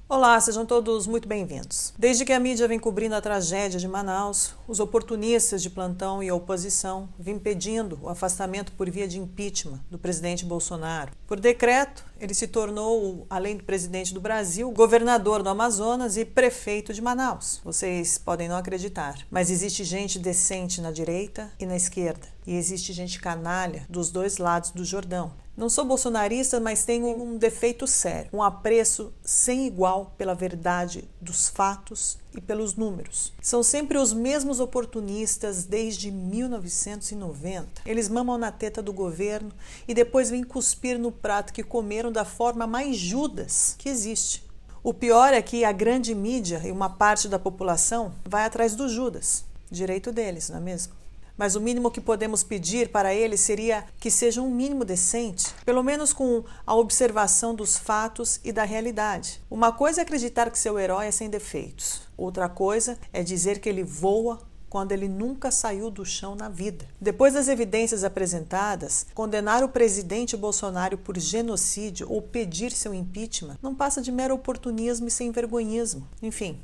Olá, sejam todos muito bem-vindos. Desde que a mídia vem cobrindo a tragédia de Manaus, os oportunistas de plantão e a oposição vêm pedindo o afastamento por via de impeachment do presidente Bolsonaro. Por decreto, ele se tornou, além do presidente do Brasil, governador do Amazonas e prefeito de Manaus. Vocês podem não acreditar, mas existe gente decente na direita e na esquerda. E existe gente canalha dos dois lados do Jordão. Não sou bolsonarista, mas tenho um defeito sério, um apreço sem igual pela verdade dos fatos e pelos números. São sempre os mesmos oportunistas desde 1990. Eles mamam na teta do governo e depois vêm cuspir no prato que comeram da forma mais Judas que existe. O pior é que a grande mídia e uma parte da população vai atrás do Judas. Direito deles, não é mesmo? Mas o mínimo que podemos pedir para eles seria que seja um mínimo decente, pelo menos com a observação dos fatos e da realidade. Uma coisa é acreditar que seu herói é sem defeitos. Outra coisa é dizer que ele voa quando ele nunca saiu do chão na vida. Depois das evidências apresentadas, condenar o presidente Bolsonaro por genocídio ou pedir seu impeachment não passa de mero oportunismo e sem vergonhismo. Enfim,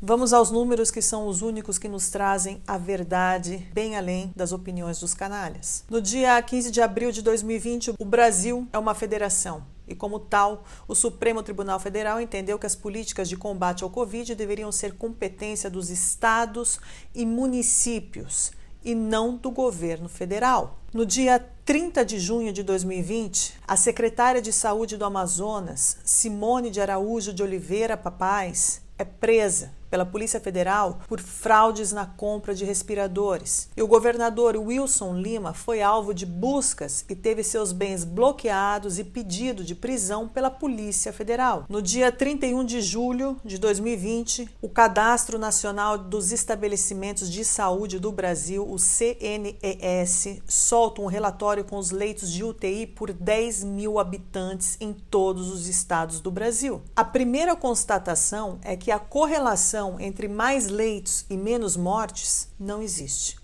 vamos aos números, que são os únicos que nos trazem a verdade bem além das opiniões dos canalhas. No dia 15 de abril de 2020, o Brasil é uma federação. E como tal, o Supremo Tribunal Federal entendeu que as políticas de combate ao Covid deveriam ser competência dos estados e municípios e não do governo federal. No dia 30 de junho de 2020, a secretária de Saúde do Amazonas, Simone de Araújo de Oliveira Papaz, é presa pela Polícia Federal por fraudes na compra de respiradores. E o governador Wilson Lima foi alvo de buscas e teve seus bens bloqueados e pedido de prisão pela Polícia Federal. No dia 31 de julho de 2020, o Cadastro Nacional dos Estabelecimentos de Saúde do Brasil, o CNES, solta um relatório com os leitos de UTI por 10 mil habitantes em todos os estados do Brasil. A primeira constatação é que a correlação entre mais leitos e menos mortes não existe.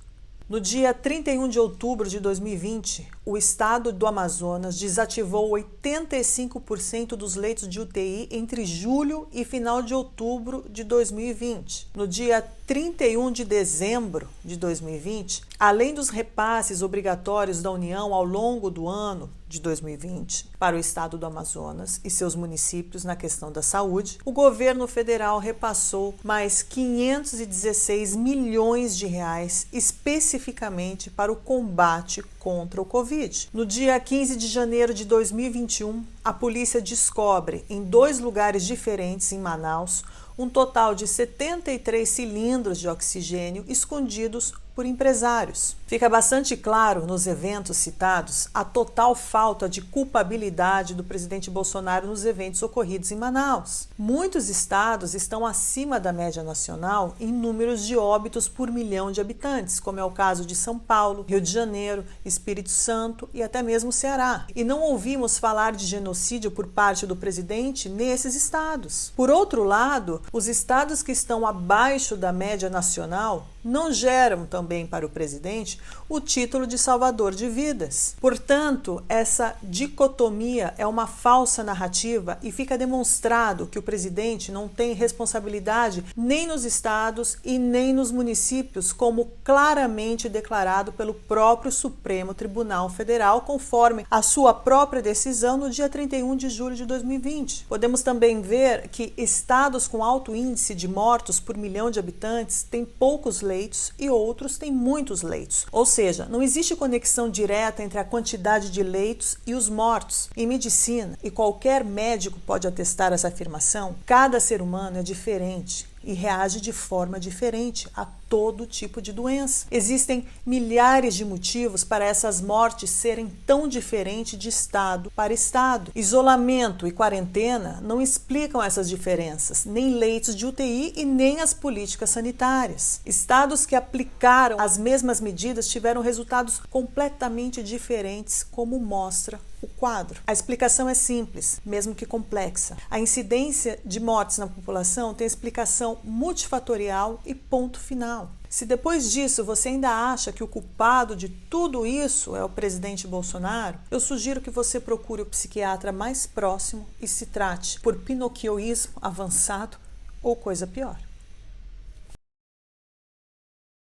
No dia 31 de outubro de 2020, o estado do Amazonas desativou 85% dos leitos de UTI entre julho e final de outubro de 2020. No dia 31 de dezembro de 2020, além dos repasses obrigatórios da União ao longo do ano de 2020 para o estado do Amazonas e seus municípios na questão da saúde, o governo federal repassou mais 516 milhões de reais especificamente para o combate contra o Covid. No dia 15 de janeiro de 2021, a polícia descobre em 2 lugares diferentes em Manaus um total de 73 cilindros de oxigênio escondidos por empresários. Fica bastante claro nos eventos citados a total falta de culpabilidade do presidente Bolsonaro nos eventos ocorridos em Manaus. Muitos estados estão acima da média nacional em números de óbitos por milhão de habitantes, como é o caso de São Paulo, Rio de Janeiro, Espírito Santo e até mesmo Ceará. E não ouvimos falar de genocídio por parte do presidente nesses estados. Por outro lado, os estados que estão abaixo da média nacional não geram também para o presidente o título de salvador de vidas. Portanto, essa dicotomia é uma falsa narrativa e fica demonstrado que o presidente não tem responsabilidade nem nos estados e nem nos municípios, como claramente declarado pelo próprio Supremo Tribunal Federal, conforme a sua própria decisão no dia 31 de julho de 2020. Podemos também ver que estados com alto índice de mortos por milhão de habitantes têm poucos leitos e outros têm muitos leitos. Ou seja, não existe conexão direta entre a quantidade de leitos e os mortos. Em medicina, e qualquer médico pode atestar essa afirmação, cada ser humano é diferente e reage de forma diferente a todo tipo de doença. Existem milhares de motivos para essas mortes serem tão diferentes de estado para estado. Isolamento e quarentena não explicam essas diferenças, nem leitos de UTI e nem as políticas sanitárias. Estados que aplicaram as mesmas medidas tiveram resultados completamente diferentes, como mostra o quadro? A explicação é simples, mesmo que complexa. A incidência de mortes na população tem explicação multifatorial e ponto final. Se depois disso você ainda acha que o culpado de tudo isso é o presidente Bolsonaro, eu sugiro que você procure o psiquiatra mais próximo e se trate por pinocchioísmo avançado ou coisa pior.